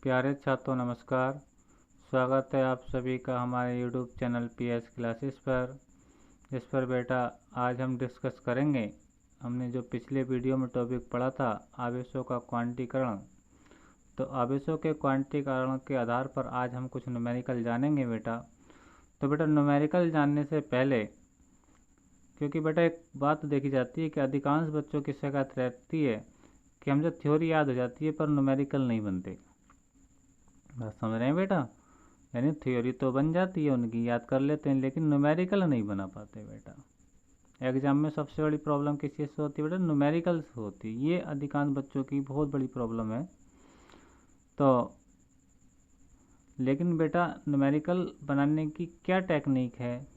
प्यारे छात्रों नमस्कार। स्वागत है आप सभी का हमारे यूट्यूब चैनल पीएस क्लासेस पर। इस पर बेटा आज हम डिस्कस करेंगे, हमने जो पिछले वीडियो में टॉपिक पढ़ा था आवेशों का क्वांटीकरण। तो आवेशों के क्वांटीकरण के आधार पर आज हम कुछ न्यूमेरिकल जानेंगे बेटा। तो बेटा न्यूमेरिकल जानने से पहले, क्योंकि बेटा एक बात देखी जाती है कि अधिकांश बच्चों की शिकायत रहती है कि हमसे थ्योरी याद हो जाती है पर न्यूमेरिकल नहीं बनते। बात समझ रहे हैं बेटा? यानी थ्योरी तो बन जाती है उनकी, याद कर लेते हैं, लेकिन न्यूमेरिकल नहीं बना पाते बेटा। एग्जाम में सबसे बड़ी प्रॉब्लम किस चीज़ से होती है बेटा? न्यूमेरिकल से होती है। ये अधिकांश बच्चों की बहुत बड़ी प्रॉब्लम है। तो लेकिन बेटा न्यूमेरिकल बनाने की क्या टेक्निक है,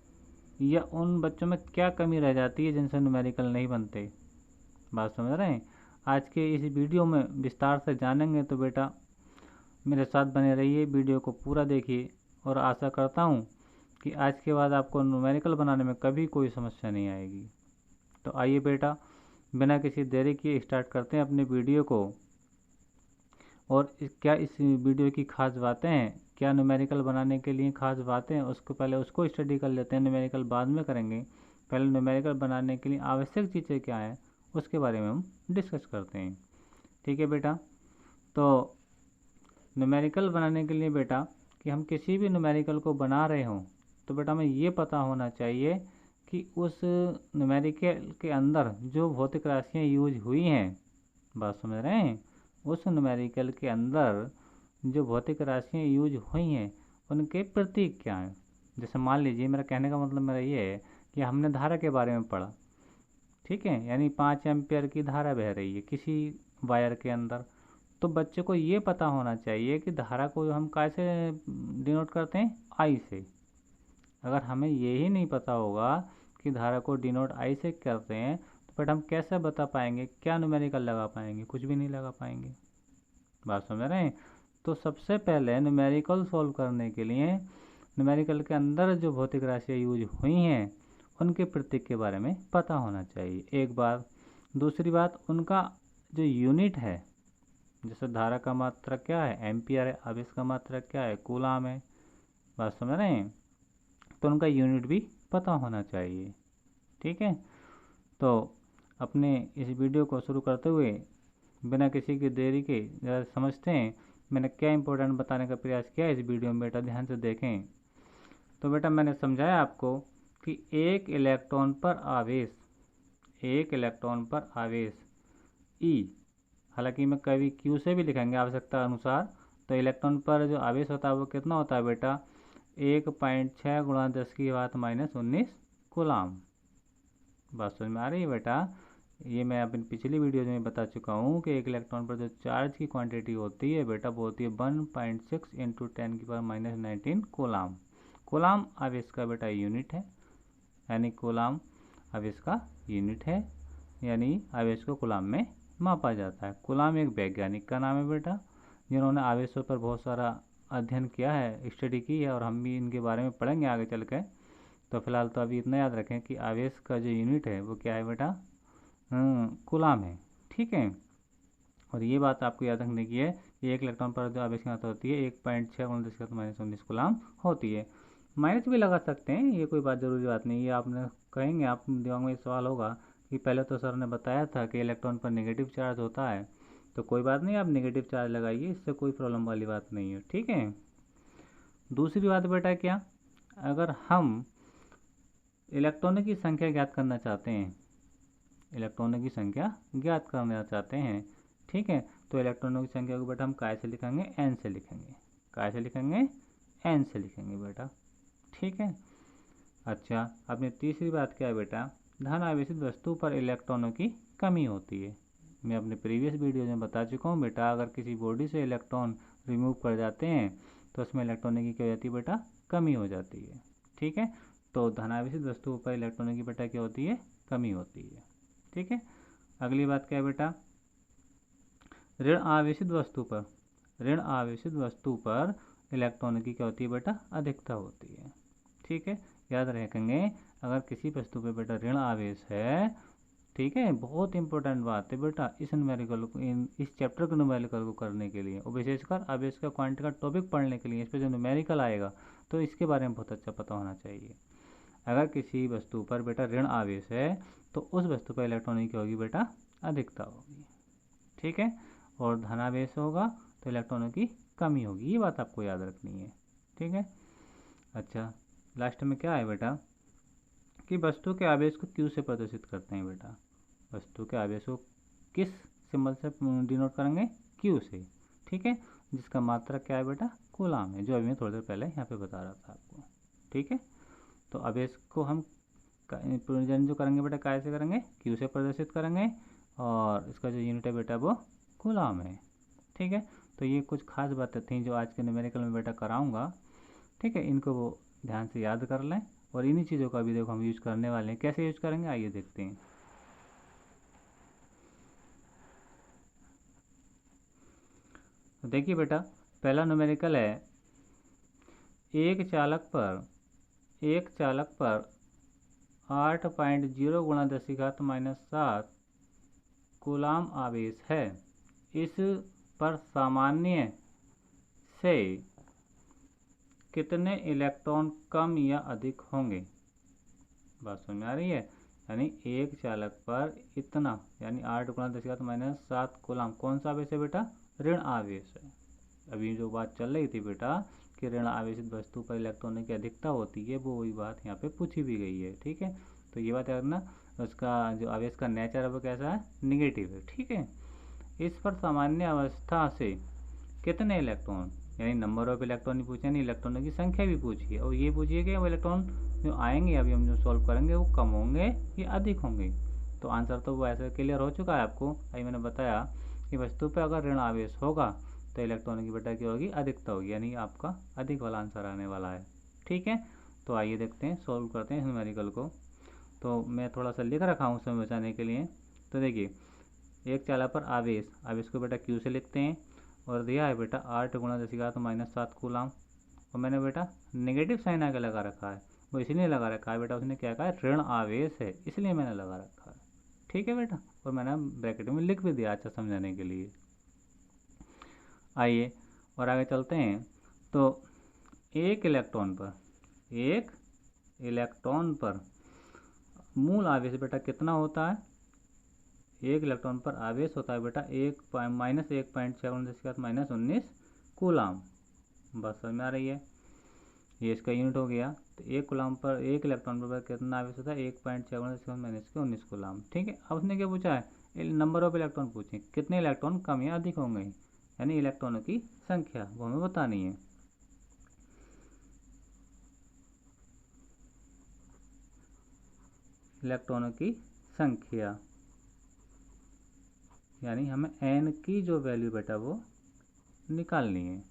या उन बच्चों में क्या कमी रह जाती है जिनसे न्यूमेरिकल नहीं बनते? बात समझ रहे हैं? आज के इस वीडियो में विस्तार से जानेंगे। तो बेटा मेरे साथ बने रहिए, वीडियो को पूरा देखिए, और आशा करता हूँ कि आज के बाद आपको न्यूमेरिकल बनाने में कभी कोई समस्या नहीं आएगी। तो आइए बेटा बिना किसी देरी किए स्टार्ट करते हैं अपने वीडियो को। और क्या इस वीडियो की खास बातें हैं, क्या न्यूमेरिकल बनाने के लिए खास बातें हैं, उसको पहले उसको स्टडी कर लेते हैं। न्यूमेरिकल बाद में करेंगे, पहले न्यूमेरिकल बनाने के लिए आवश्यक चीज़ें क्या हैं उसके बारे में हम डिस्कस करते हैं। ठीक है बेटा? तो न्यूमेरिकल बनाने के लिए बेटा कि हम किसी भी न्यूमेरिकल को बना रहे हों तो बेटा हमें ये पता होना चाहिए कि उस न्यूमेरिकल के अंदर जो भौतिक राशियाँ यूज हुई हैं, बात समझ रहे हैं, उस न्यूमेरिकल के अंदर जो भौतिक राशियाँ यूज हुई हैं उनके प्रतीक क्या हैं। जैसे मान लीजिए, मेरा कहने का मतलब मेरा ये है कि हमने धारा के बारे में पढ़ा, ठीक है, यानी 5 एम्पियर की धारा बह रही है किसी वायर के अंदर। तो बच्चे को ये पता होना चाहिए कि धारा को हम कैसे डिनोट करते हैं, आई से। अगर हमें ये ही नहीं पता होगा कि धारा को डिनोट आई से करते हैं तो बट हम कैसे बता पाएंगे, क्या न्यूमेरिकल लगा पाएंगे? कुछ भी नहीं लगा पाएंगे। बात समझ रहे हैं? तो सबसे पहले न्यूमेरिकल सॉल्व करने के लिए न्यूमेरिकल के अंदर जो भौतिक राशियाँ यूज हुई हैं उनके प्रतीक के बारे में पता होना चाहिए, एक बात। दूसरी बात, उनका जो यूनिट है, जैसे धारा का मात्रक क्या है, एम्पियर है, अब इसका मात्रक क्या है, कूलाम है। बात समझ रहे हैं? तो उनका यूनिट भी पता होना चाहिए। ठीक है? तो अपने इस वीडियो को शुरू करते हुए बिना किसी की देरी के ज़रा समझते हैं मैंने क्या इंपॉर्टेंट बताने का प्रयास किया है इस वीडियो में। बेटा ध्यान से देखें। तो बेटा मैंने समझाया आपको कि एक इलेक्ट्रॉन पर आवेश ई, हालांकि मैं कभी क्यू से भी लिखेंगे आवश्यकता अनुसार। तो इलेक्ट्रॉन पर जो आवेश होता है वो कितना होता है बेटा? 1.6 गुणा 10⁻⁻19 कूलाम। बात समझ में आ रही है बेटा? ये मैं अपनी पिछली वीडियो में बता चुका हूँ कि एक इलेक्ट्रॉन पर जो चार्ज की क्वांटिटी होती है बेटा वो होती है 1.6 × 10⁻⁻19 कूलाम। कूलाम आवेश का बेटा यूनिट है, यानी कूलाम आवेश का यूनिट है, यानी आवेश को कूलाम में मापा जाता है। कूलाम एक वैज्ञानिक का नाम है बेटा, जिन्होंने आवेशों पर बहुत सारा अध्ययन किया है, स्टडी की है, और हम भी इनके बारे में पढ़ेंगे आगे चल के। तो फिलहाल तो अभी इतना याद रखें कि आवेश का जो यूनिट है वो क्या है बेटा? कूलाम है। ठीक है? और ये बात आपको याद रखने की है कि एक इलेक्ट्रॉन पर जो आवेश की मात्रा होती है 1.6 × 10⁻⁻19 कूलाम होती है। माइनस भी लगा सकते हैं, ये कोई बात ज़रूरी बात नहीं। ये आपने कहेंगे, आप दिमाग में सवाल होगा कि पहले तो सर ने बताया था कि इलेक्ट्रॉन पर नेगेटिव चार्ज होता है, तो कोई बात नहीं, आप नेगेटिव चार्ज लगाइए, इससे कोई प्रॉब्लम वाली बात नहीं है। ठीक है? दूसरी बात बेटा क्या, अगर हम इलेक्ट्रॉनों की संख्या ज्ञात करना चाहते हैं, इलेक्ट्रॉनों की संख्या ज्ञात करना चाहते हैं, ठीक है, तो इलेक्ट्रॉनों की संख्या को बेटा हम काय से लिखेंगे? एन से लिखेंगे। काय से लिखेंगे? एन से लिखेंगे बेटा। ठीक है? अच्छा, अपनी तीसरी बात क्या है बेटा? धन आवेशित वस्तु पर इलेक्ट्रॉनों की कमी होती है। मैं अपने प्रीवियस वीडियो में बता चुका हूँ बेटा, अगर किसी बॉडी से इलेक्ट्रॉन रिमूव कर जाते हैं तो उसमें इलेक्ट्रॉनों की क्या हो जाती है बेटा? कमी हो जाती है। ठीक है? तो धनावेशित वस्तुओं पर इलेक्ट्रॉनों की बेटा क्या होती है? कमी होती है। ठीक है? अगली बात क्या है बेटा? ऋण आवेशित वस्तु पर इलेक्ट्रॉनों की क्या होती है बेटा? अधिकता होती है। ठीक है? याद रखेंगे, अगर किसी वस्तु पर बेटा ऋण आवेश है, ठीक है, बहुत इंपॉर्टेंट बात है बेटा इस न्यूमेरिकल को, इस चैप्टर के न्यूमेरिकल को करने के लिए, और विशेषकर अब इसका क्वांटिटी का टॉपिक पढ़ने के लिए इस पर जो न्यूमेरिकल आएगा तो इसके बारे में बहुत अच्छा पता होना चाहिए। अगर किसी वस्तु पर बेटा ऋण आवेश है तो उस वस्तु पर इलेक्ट्रॉनों की होगी बेटा अधिकता होगी, ठीक है, और धनावेश होगा तो इलेक्ट्रॉनों की कमी होगी। ये बात आपको याद रखनी है, ठीक है। अच्छा, लास्ट में क्या है बेटा कि वस्तु के आवेश को क्यू से प्रदर्शित करते हैं बेटा। वस्तु के आवेश को किस सिंबल से डिनोट करेंगे? क्यू से, ठीक है, जिसका मात्रक क्या है बेटा? कूलाम है, जो अभी मैं थोड़ी देर पहले यहाँ पे बता रहा था आपको, ठीक है। तो आवेश को हम जो करेंगे बेटा काय से करेंगे? क्यू से प्रदर्शित करेंगे, और इसका जो यूनिट है बेटा वो कूलाम है, ठीक है। तो ये कुछ खास बातें थी जो आज के न्यूमेरिकल में बेटा कराऊंगा, ठीक है। इनको वो ध्यान से याद कर लें, और इन्हीं चीज़ों का भी देखो हम यूज करने वाले हैं। कैसे यूज करेंगे आइए देखते हैं। तो देखिए बेटा, पहला न्यूमेरिकल है, एक चालक पर 8.0 गुणा 10⁻⁷ कूलाम आवेश है। इस पर सामान्य से कितने इलेक्ट्रॉन कम या अधिक होंगे? बात समझ में आ रही है? यानी एक चालक पर इतना, यानी 8 गुणा 10⁻⁷ कूलाम कौन सा आवेश है बेटा? ऋण आवेश है। अभी जो बात चल रही थी बेटा कि ऋण आवेशित वस्तु पर इलेक्ट्रॉनों की अधिकता होती है, वो वही बात यहाँ पे पूछी भी गई है, ठीक है। तो ये बात याद रखना, उसका जो आवेश का नेचर है वो कैसा है? निगेटिव है, ठीक है। इस पर सामान्य अवस्था से कितने इलेक्ट्रॉन, यानी नंबर ऑफ इलेक्ट्रॉन ही पूछे, नहीं इलेक्ट्रॉनों की संख्या भी पूछी है, और ये पूछिए कि वो इलेक्ट्रॉन जो आएंगे अभी हम जो सॉल्व करेंगे वो कम होंगे या अधिक होंगे। तो आंसर तो वो ऐसे क्लियर हो चुका है आपको। अभी मैंने बताया कि वस्तु पर अगर ऋण आवेश होगा तो इलेक्ट्रॉनों की बेटा क्या होगी? अधिकता होगी, यानी आपका अधिक वाला आंसर आने वाला है, ठीक है। तो आइए देखते हैं, सॉल्व करते हैं इस न्यूमेरिकल को। तो मैं थोड़ा सा लिख रखा हूँ समय बचाने के लिए। तो देखिए, एक चालक पर आवेश को बेटा क्यू से लिखते हैं, और दिया है बेटा 8 गुणा 10⁻⁷ कूलाम, और मैंने बेटा नेगेटिव साइन आगे लगा रखा है। वो इसलिए लगा रखा है बेटा, उसने क्या कहा है? ऋण आवेश है, इसलिए मैंने लगा रखा है, ठीक है बेटा। और मैंने ब्रैकेट में लिख भी दिया अच्छा समझाने के लिए। आइए और आगे चलते हैं। तो एक इलेक्ट्रॉन पर मूल आवेश बेटा कितना होता है? एक इलेक्ट्रॉन पर आवेश होता है बेटा -1.7 कूलाम। बस समझ में आ रही है? ये इसका यूनिट हो गया। तो एक इलेक्ट्रॉन पर कितना आवेश होता है? 1.7 कूलाम, ठीक है। अब उसने क्या पूछा है? नंबर ऑफ इलेक्ट्रॉन पूछे, कितने इलेक्ट्रॉन कम या अधिक होंगे, यानी इलेक्ट्रॉनों की संख्या, वो हमें बतानी है। इलेक्ट्रॉनों की संख्या, यानी हमें n की जो वैल्यू बेटा वो निकालनी है,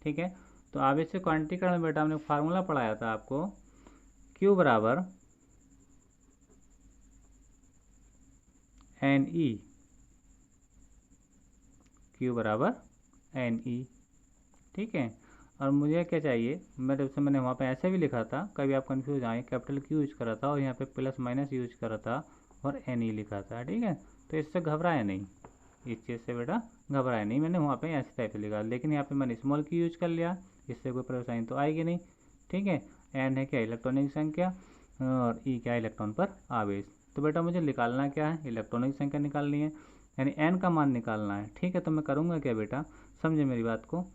ठीक है। तो आवेश से क्वांटिटीकरण में बेटा हमने फार्मूला पढ़ाया था आपको, Q बराबर NE, Q बराबर NE, ठीक है। और मुझे क्या चाहिए? मैंने वहाँ पे ऐसे भी लिखा था, कभी आप कंफ्यूज आए, कैपिटल Q यूज करा था और यहाँ पे प्लस माइनस यूज करा था और NE लिखा था, ठीक है। तो इससे घबराए नहीं, इस चीज़ से बेटा घबराए नहीं। मैंने वहाँ पे ऐसे टाइप से लिखा, लेकिन यहाँ पे मैंने स्मॉल Q यूज कर लिया, इससे कोई परेशानी तो आएगी नहीं, ठीक है। N है क्या? इलेक्ट्रॉनिक संख्या, और E क्या? इलेक्ट्रॉन पर आवेश। तो बेटा मुझे निकालना क्या है? इलेक्ट्रॉनिक संख्या निकालनी है, यानी N का मान निकालना है, ठीक है। तो मैं करूँगा क्या बेटा, समझे मेरी बात को।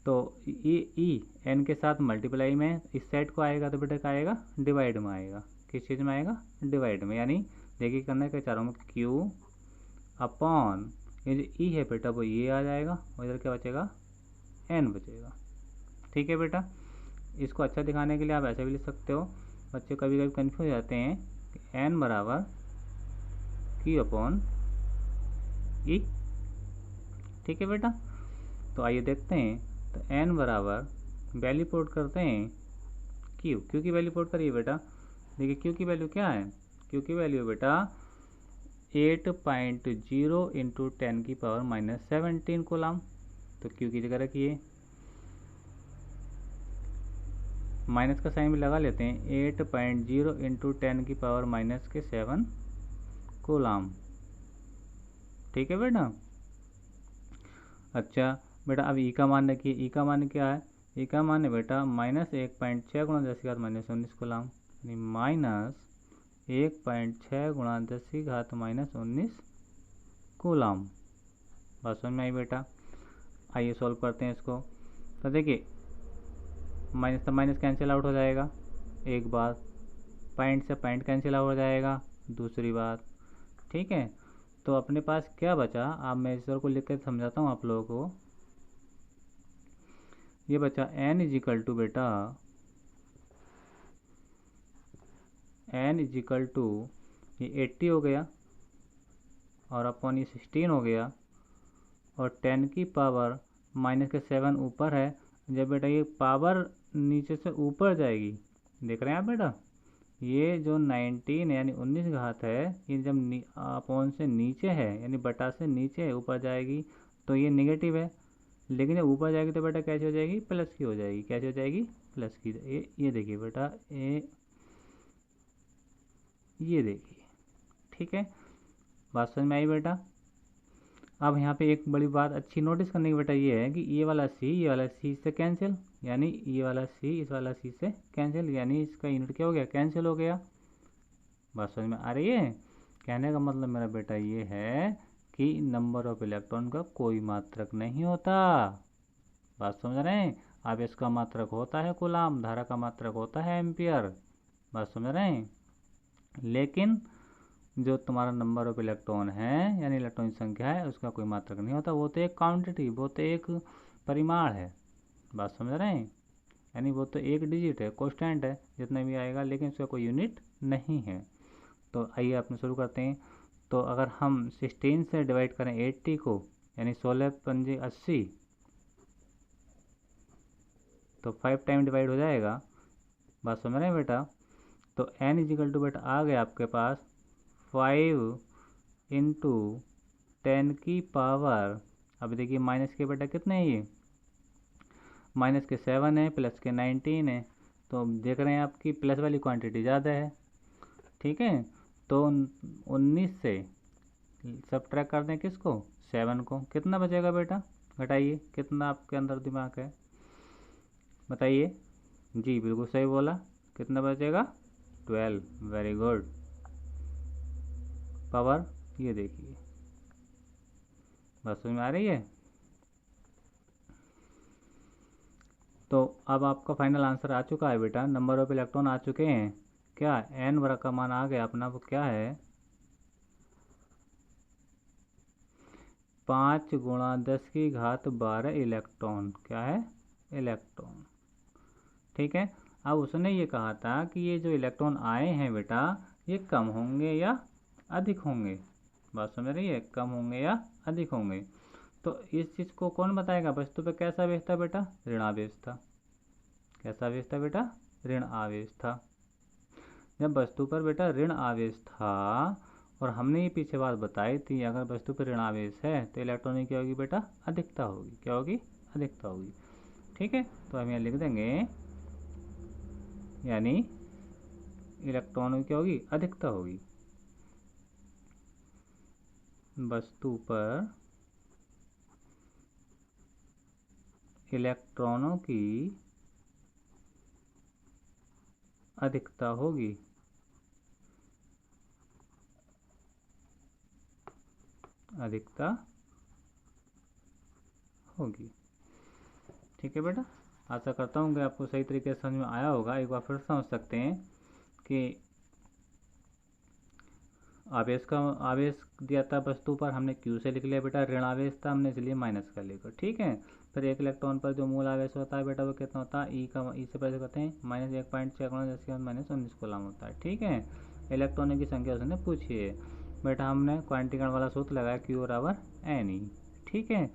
तो ई एन के साथ मल्टीप्लाई में इस साइड को आएगा तो बेटा क्या आएगा? डिवाइड में आएगा। किस चीज़ में आएगा? डिवाइड में। यानी देखिए करना क्या चाह रहा हूँ मैं, क्यू अपॉन ये जो ई है बेटा वो ये आ जाएगा, और इधर क्या बचेगा? एन बचेगा, ठीक है बेटा। इसको अच्छा दिखाने के लिए आप ऐसे भी लिख सकते हो, बच्चे कभी कभी कन्फ्यूज हो जाते हैं कि एन बराबर क्यू अपॉन ई, ठीक है बेटा। तो आइए देखते हैं। तो n बराबर वैल्यू पुट करते हैं क्यू की वैल्यू पुट करिए बेटा। देखिए क्यू की वैल्यू क्या है? क्यू की वैल्यू बेटा 8.0 इंटू 10⁻⁻17 कूलाम। तो क्यू की जगह रखिए, माइनस का साइन भी लगा लेते हैं, 8.0 इंटू 10⁻⁻7 कूलाम। ठीक है बेटा। अच्छा बेटा, अब ई का मान रखिए। ई का मान क्या है? ई का मान है बेटा -1.6 गुणा 10 की घात -19 कूलाम, यानी -1.6 गुणा 10 की घात -19 कूलाम। बात समझ में आई बेटा? आइए सॉल्व करते हैं इसको। तो देखिए, माइनस से माइनस कैंसिल आउट हो जाएगा, एक बात। पॉइंट से पॉइंट कैंसिल आउट हो जाएगा, दूसरी बात। ठीक है, तो अपने पास क्या बचा? आप मैं इस को लिख कर समझाता हूँ आप लोगों को। ये बचा n इजिकल टू बेटा, n इजिकल टू ये 80 हो गया और अपॉन ये 16 हो गया, और 10 की पावर माइनस के 7 ऊपर है। जब बेटा ये पावर नीचे से ऊपर जाएगी, देख रहे हैं आप बेटा, ये जो 19 यानी 19 घात है, ये जब अपॉन से नीचे है यानी बटा से नीचे है, ऊपर जाएगी तो ये नेगेटिव है, लेकिन जब ऊपर जाएगी तो बेटा कैसी हो जाएगी? प्लस की हो जाएगी। कैसी हो जाएगी? प्लस की। ये देखिए बेटा, ये देखिए। ठीक है, बात समझ में आई बेटा? अब यहाँ पे एक बड़ी बात अच्छी नोटिस करने की बेटा ये है कि ये वाला सी से कैंसिल, यानी ये वाला सी इस वाला सी से कैंसिल, यानी इसका यूनिट क्या हो गया? कैंसिल हो गया। बात समझ में आ रही है? कहने का मतलब मेरा बेटा ये है कि नंबर ऑफ इलेक्ट्रॉन का कोई मात्रक नहीं होता। बात समझ रहे हैं? आवेश का मात्रक होता है कूलाम, धारा का मात्रक होता है एम्पियर। बात समझ रहे हैं? लेकिन जो तुम्हारा नंबर ऑफ इलेक्ट्रॉन है यानी इलेक्ट्रॉन की संख्या है, उसका कोई मात्रक नहीं होता। वो तो एक क्वांटिटी, वो तो एक परिमाण है। बात समझ रहे हैं? यानी वो तो एक डिजिट है, कांस्टेंट है, जितना भी आएगा, लेकिन उसका कोई यूनिट नहीं है। तो आइए अपने शुरू करते हैं। तो अगर हम 16 से डिवाइड करें 80 को, यानी 16 पंजे 80, तो 5 टाइम डिवाइड हो जाएगा। बात समझ रहे हैं बेटा? तो n इजिकल टू बेटा आ गया आपके पास 5 इंटू 10 की पावर, अब देखिए माइनस के बेटा कितने हैं? ये माइनस के 7 है, प्लस के 19 है, तो देख रहे हैं आपकी प्लस वाली क्वांटिटी ज़्यादा है। ठीक है, तो 19 से सब्ट्रैक्ट कर दें किसको? 7 को। कितना बचेगा बेटा? घटाइए, कितना आपके अंदर दिमाग है, बताइए। जी बिल्कुल सही बोला, कितना बचेगा? 12। Very good. पावर ये देखिए, बात समझ में आ रही है? तो अब आपका फाइनल आंसर आ चुका है बेटा, नंबर ऑफ इलेक्ट्रॉन आ चुके हैं। क्या? n वर्ग का मान आ गया अपना, वो क्या है? 5 गुणा 10 की घात 12 इलेक्ट्रॉन। क्या है? इलेक्ट्रॉन। ठीक है, अब उसने ये कहा था कि ये जो इलेक्ट्रॉन आए हैं बेटा, ये कम होंगे या अधिक होंगे? बात समझ रही है? कम होंगे या अधिक होंगे? तो इस चीज़ को कौन बताएगा? वस्तु पे कैसा आवेश था बेटा? ऋण आवेश था। कैसा आवेश था बेटा? ऋण आवेश था। जब वस्तु पर बेटा ऋण आवेश था, और हमने ये पीछे बात बताई थी, अगर वस्तु पर ऋण आवेश है तो इलेक्ट्रॉन की क्या होगी बेटा? अधिकता होगी। क्या होगी? अधिकता होगी। ठीक है, तो हम यहाँ लिख देंगे, यानी इलेक्ट्रॉन की क्या होगी? अधिकता होगी। वस्तु पर इलेक्ट्रॉनों की अधिकता होगी। अधिकता होगी। ठीक है बेटा, आशा करता हूँ कि आपको सही तरीके से समझ में आया होगा। एक बार फिर समझ सकते हैं कि आवेश दिया था वस्तु पर, हमने Q से लिख लिया बेटा, ऋण आवेश था हमने इसलिए माइनस कर लिया। ठीक है, फिर एक इलेक्ट्रॉन पर जो मूल आवेश होता है बेटा, वो कितना होता है? ई से पहले कहते हैं -1.6 गुणा 10 की घात -19 कूलम होता है। ठीक है, इलेक्ट्रॉनों की संख्या उसने पूछी है बेटा, हमने क्वांटीकरण वाला सूत्र लगाया Q बराबर NE। ठीक है,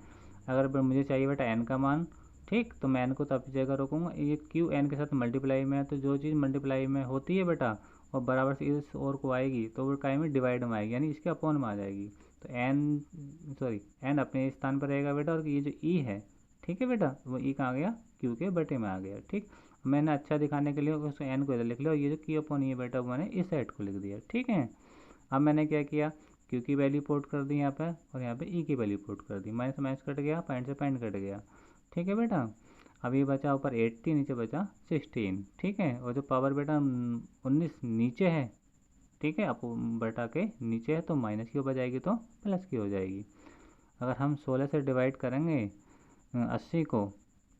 अगर मुझे चाहिए बेटा n का मान, ठीक, तो मैं n को तब जगह रोकूंगा, ये Q n के साथ मल्टीप्लाई में है, तो जो चीज़ मल्टीप्लाई में होती है बेटा और बराबर से इस और को आएगी तो वो काय में डिवाइड में आएगी, यानी इसके अपॉन में आ जाएगी। तो n अपने स्थान पर रहेगा बेटा, और ये जो ई है, ठीक है बेटा, वो ई कहाँ गया? Q के बटे में आ गया। ठीक, मैंने अच्छा दिखाने के लिए उसको n को इधर लिख लिया, और ये जो Q अपॉन ये बेटा मैंने इस साइड को लिख दिया। ठीक है, अब मैंने क्या किया, क्यू की वैल्यू पुट कर दी यहाँ पे और यहाँ पे ई की वैल्यू पुट कर दी, माइनस माइनस कट गया, पॉइंट से पॉइंट कट गया। ठीक है बेटा, अभी बचा ऊपर 80, नीचे बचा 16। ठीक है, और जो पावर बेटा 19 नीचे है, ठीक है, आप बटा के नीचे है तो माइनस की हो जाएगी तो प्लस की हो जाएगी। अगर हम 16 से डिवाइड करेंगे 80 को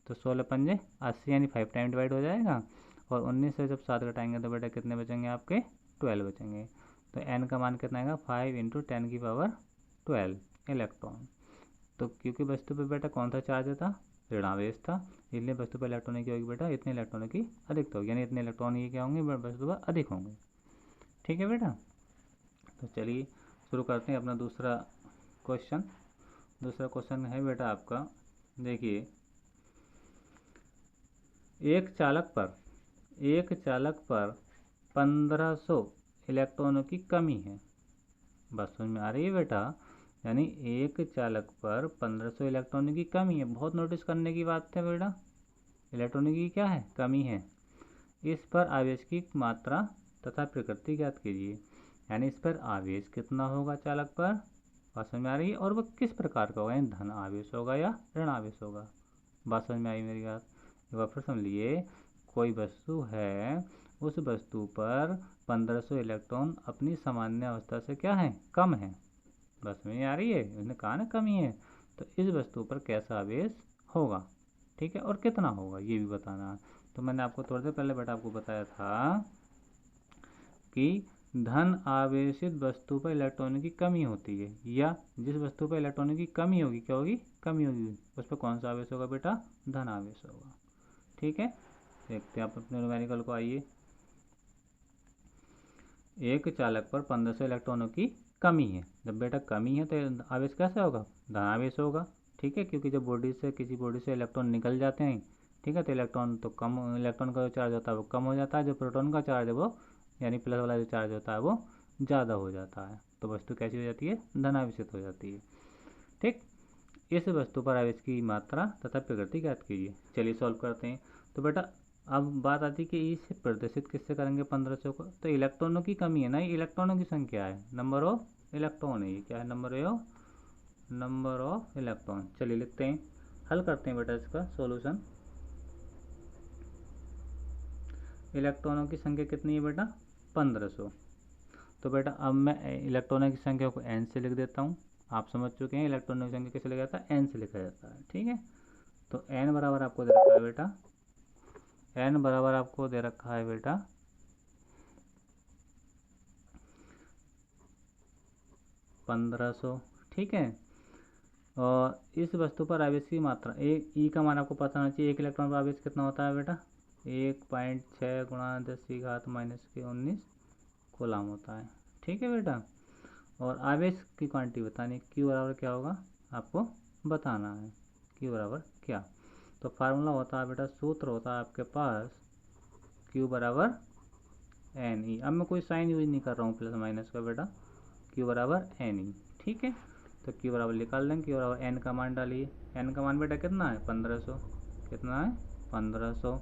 तो 16 पंजे 80 यानी 5 टाइम डिवाइड हो जाएगा, और 19 से जब 7 घटाएंगे तो बेटा कितने बचेंगे आपके 12 बचेंगे। तो n का मान कितना आएगा 5 × 10 की पावर 12 इलेक्ट्रॉन। तो क्योंकि वस्तु पर बेटा कौन सा चार्ज था, ऋणावेश था, इसलिए वस्तु पर इलेक्ट्रॉन की होगी बेटा इतने इलेक्ट्रॉनों की अधिकता होगी, यानी इतने इलेक्ट्रॉन ये क्या होंगे वस्तु पर अधिक होंगे। ठीक है बेटा, तो चलिए शुरू करते हैं अपना दूसरा क्वेश्चन। दूसरा क्वेश्चन है बेटा आपका, देखिए एक चालक पर 1500 इलेक्ट्रॉनों की कमी है। बात समझ में आ रही है बेटा, यानी एक चालक पर 1500 इलेक्ट्रॉनों की कमी है। बहुत नोटिस करने की बात है बेटा, इलेक्ट्रॉनों की क्या है, कमी है। इस पर आवेश की मात्रा तथा प्रकृति ज्ञात कीजिए। यानी इस पर आवेश कितना होगा चालक पर, बात समझ में आ रही है, और वह किस प्रकार का होगा, यानी धन आवेश होगा या ऋण आवेश होगा। बात समझ में आई मेरी बात, एक बार फिर समझिए। कोई वस्तु है, उस वस्तु पर 1500 इलेक्ट्रॉन अपनी सामान्य अवस्था से क्या है, कम है। बात समझ में आ रही है, उसने कहा ना कमी है, तो इस वस्तु पर कैसा आवेश होगा, ठीक है, और कितना होगा ये भी बताना है। तो मैंने आपको थोड़ी देर पहले बेटा आपको बताया था कि धन आवेशित वस्तु पर इलेक्ट्रॉनों की कमी होती है, या जिस वस्तु पर इलेक्ट्रॉनों की कमी होगी क्या होगी, कमी होगी, उस पर कौन सा आवेश होगा बेटा, धन आवेश होगा। ठीक है, देखते हैं आप अपने न्यूमेरिकल को। आइए, एक चालक पर 1500 इलेक्ट्रॉनों की कमी है। जब बेटा कमी है तो आवेश कैसे होगा, धन आवेश होगा। ठीक है, क्योंकि जब बॉडी से किसी बॉडी से इलेक्ट्रॉन निकल जाते हैं, ठीक है, तो इलेक्ट्रॉन तो कम, इलेक्ट्रॉन का जो चार्ज होता है वो कम हो जाता है, जो प्रोटॉन का चार्ज है वो यानी प्लस वाला जो चार्ज होता है वो ज़्यादा हो जाता है, तो वस्तु कैसी हो जाती है, धनावेशित हो जाती है। ठीक, इस वस्तु पर आवेश की मात्रा तथा प्रकृति ज्ञात कीजिए। चलिए सॉल्व करते हैं। तो बेटा अब बात आती है कि इसे प्रदर्शित किससे करेंगे 1500 को, तो इलेक्ट्रॉनों की कमी है ना, ये इलेक्ट्रॉनों की संख्या है, नंबर ऑफ इलेक्ट्रॉन है, ये क्या है, नंबर ऑफ इलेक्ट्रॉन। चलिए लिखते हैं, हल करते हैं बेटा इसका सॉल्यूशन। इलेक्ट्रॉनों की संख्या कितनी है बेटा, 1500। तो बेटा अब मैं इलेक्ट्रॉनों की संख्या को n से लिख देता हूँ। आप समझ चुके हैं इलेक्ट्रॉनों की संख्या कैसे लिखा जाता है, n से लिखा जाता है। ठीक है, तो n बराबर आपको दे रखा है बेटा, n बराबर आपको दे रखा है बेटा 1500। ठीक है, और इस वस्तु पर आवेश की मात्रा, एक ई का मान आपको पता होना चाहिए, एक इलेक्ट्रॉन पर आवेश कितना होता है बेटा, 1.6 × 10⁻⁻19 कूलम होता है। ठीक है बेटा, और आवेश की क्वांटिटी बतानी, क्यू बराबर क्या होगा आपको बताना है, क्यू बराबर क्या। तो फार्मूला होता है बेटा, सूत्र होता है आपके पास क्यू बराबर एन ई। अब मैं कोई साइन यूज नहीं कर रहा हूँ प्लस माइनस का बेटा, क्यू बराबर एन ई। ठीक है, तो क्यू बराबर निकाल लेंगे, क्यू बराबर एन का मान डालिए, एन का मान बेटा कितना है 1500, कितना है 1500।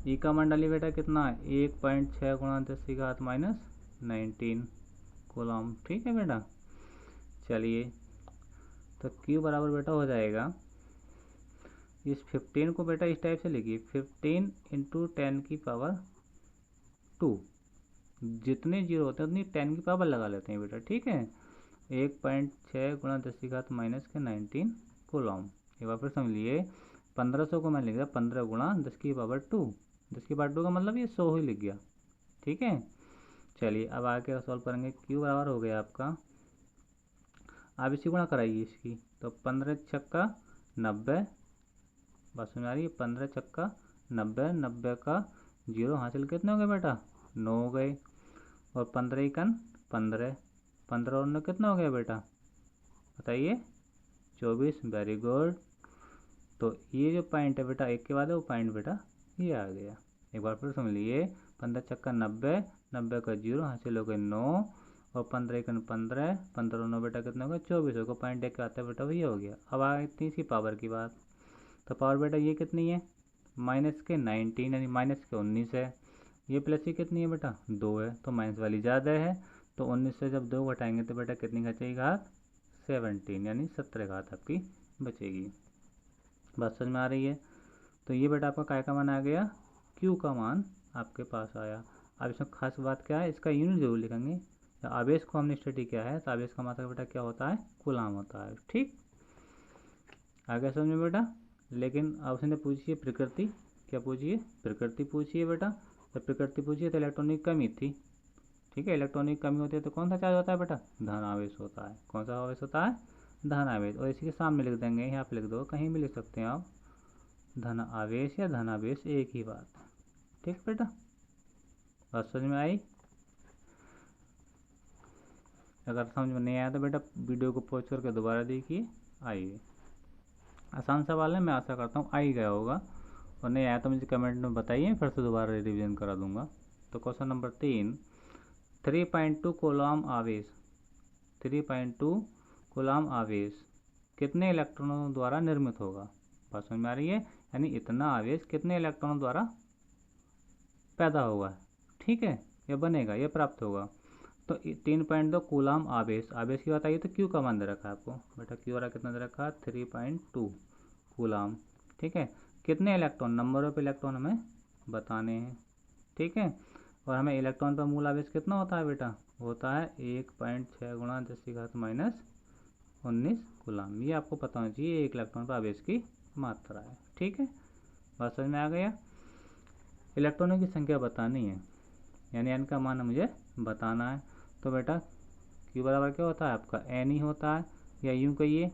ई का मान डालिए बेटा कितना है 1.6 × 10⁻⁻19 कूलम। ठीक है बेटा, चलिए तो क्यू बराबर बेटा हो जाएगा, इस 15 को बेटा इस टाइप से लिखिए, 15 × 10⁻²। जितने जीरो होते हैं उतनी 10 की पावर लगा लेते हैं बेटा। ठीक है, 1.6 × 10⁻⁻19 कूलम। एक बार फिर समझ लिए, 1500 को मैं लिख दिया 15 × 10⁻²। 10⁻² का मतलब ये 100 ही लिख गया। ठीक है, चलिए अब आगे सॉल्व करेंगे। क्यू बराबर हो गया आपका, आप इसी गुणा कराइए इसकी, तो 15 छक्का 90, बस समझ आ रही है, 15 छक्का 90, 90 का जीरो हासिल कितने हो गए बेटा 9 हो गए, और 15 एकन 15, 15 और 9 कितना हो गया बेटा बताइए 24। Very good. तो ये जो पॉइंट है बेटा एक के बाद है वो पॉइंट बेटा ये आ गया। एक बार फिर समझ लिए, 15 छक्का 90, 90 का जीरो हासिल हो गए 9, और 15 एकन 15, 15 और 9 बेटा कितना होगा 24 होगा, पॉइंट एक आता है बेटा वही हो गया। अब आती इसकी पावर की बात, तो पावर बेटा ये कितनी है माइनस के 19 यानी माइनस के 19 है, ये प्लस की कितनी है बेटा 2 है, तो माइनस वाली ज़्यादा है, तो 19 से जब 2 घटाएंगे तो बेटा कितनी बचेगी घात 17, यानी 17 घात आपकी बचेगी। बात समझ में आ रही है। तो ये बेटा आपका काय का मान आ गया, Q का मान आपके पास आया। अब इसमें खास बात क्या है, इसका यूनिट जरूर लिखेंगे। आवेश को हमने स्टडी किया है तो आवेश का मात्रा बेटा क्या होता है, कूलाम होता है। ठीक, आगे समझ में बेटा। लेकिन अब उसने पूछी है प्रकृति, क्या पूछिए, प्रकृति पूछिए बेटा। तो प्रकृति पूछिए तो इलेक्ट्रॉनिक कमी थी। ठीक है, इलेक्ट्रॉनिक कमी होती है तो कौन सा चार्ज होता है बेटा, धन आवेश होता है। कौन सा आवेश होता है, धन आवेश। और इसी के सामने लिख देंगे, यहाँ पे लिख दो, कहीं भी लिख सकते हैं आप, धन आवेश या धन आवेश एक ही बात है। ठीक बेटा, बात समझ में आई। अगर समझ में नहीं आया तो बेटा वीडियो को पॉज करके दोबारा देखिए। आइए, आसान सवाल है, मैं आशा करता हूँ आ ही गया होगा, और नहीं आया तो मुझे कमेंट में बताइए, फिर से दोबारा रिवीजन करा दूंगा। तो क्वेश्चन नंबर 3, 3.2 कूलॉम आवेश, 3.2 कूलॉम आवेश कितने इलेक्ट्रॉनों द्वारा निर्मित होगा। बात समझ में आ रही है, यानी इतना आवेश कितने इलेक्ट्रॉनों द्वारा पैदा होगा, ठीक है, या बनेगा, या प्राप्त होगा। तो 3.2 कूलॉम आवेश, आवेश की बात आई तो क्यू का मान दे रखा है आपको बेटा, क्यू वाला कितना दे रखा है 3.2 कूलॉम। ठीक है, कितने इलेक्ट्रॉन, नंबर ऑफ इलेक्ट्रॉन हमें बताने हैं। ठीक है, और हमें इलेक्ट्रॉन पर मूल आवेश कितना होता है बेटा, होता है 1.6 गुणा 10⁻⁻19 कूलॉम। ये आपको पता होना चाहिए, एक इलेक्ट्रॉन पर आवेश की मात्रा है। ठीक है, बात समझ में आ गया। इलेक्ट्रॉनों की संख्या बतानी है, यानी एन का मान मुझे बताना है। तो बेटा क्यू बराबर क्या होता है आपका, एन ही होता है, या यूँ कहिए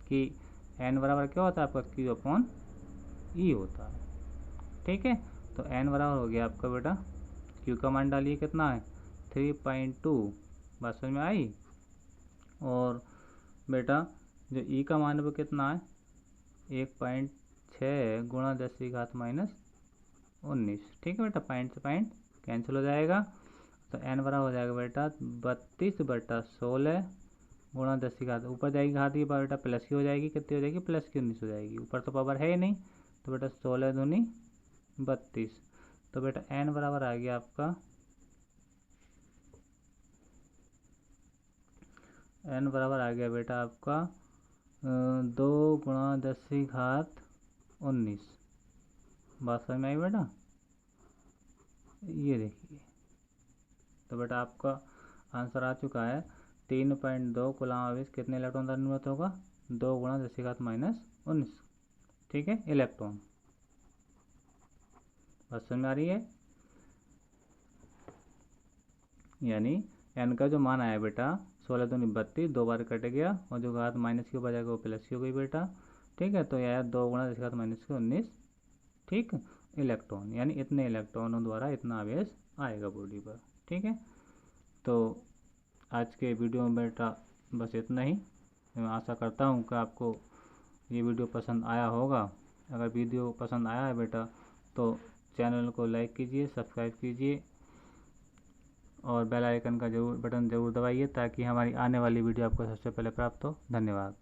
कि एन बराबर क्या होता है आपका, क्यू अपॉन ई होता है। ठीक है, तो एन बराबर हो गया आपका बेटा, क्यू का मान डालिए कितना है 3.2, बात समझ में आई। और बेटा जो ई का मान वो कितना है 1.6 गुणा 10⁻⁻19। ठीक है बेटा, पॉइंट से पॉइंट कैंसिल हो जाएगा, तो एन बराबर हो जाएगा बेटा 32/16 गुणा 10 की घात, ऊपर जाएगी घात की बेटा प्लस की हो जाएगी, कितनी हो जाएगी प्लस की 19 हो जाएगी, ऊपर तो पावर है ही नहीं, तो बेटा 16 दूनी 32। तो बेटा एन बराबर आ गया आपका, एन बराबर आ गया बेटा आपका 2 गुणा 10 की घात 19। बात समझ में आई बेटा, ये देखिए। तो बेटा आपका आंसर आ चुका है 3.2 कूलॉम आवेश कितने इलेक्ट्रॉन द्वारा निर्मित होगा, 2 गुणा 10⁻⁻19। ठीक है, इलेक्ट्रॉन। बात समझ में आ रही है, यानी एन का जो मान आया बेटा 16 दूनी 32, 2 बार कट गया, और जो घात माइनस की बजाय वो प्लस की हो गई बेटा। ठीक है, तो यह आया 2 गुणा 10⁻⁻19। ठीक, इलेक्ट्रॉन, यानी इतने इलेक्ट्रॉनों द्वारा इतना आवेश आएगा बॉडी पर। ठीक है, तो आज के वीडियो में बेटा बस इतना ही। मैं आशा करता हूँ कि आपको ये वीडियो पसंद आया होगा। अगर वीडियो पसंद आया है बेटा तो चैनल को लाइक कीजिए, सब्सक्राइब कीजिए, और बेल आइकन का बटन ज़रूर दबाइए, ताकि हमारी आने वाली वीडियो आपको सबसे पहले प्राप्त हो। धन्यवाद।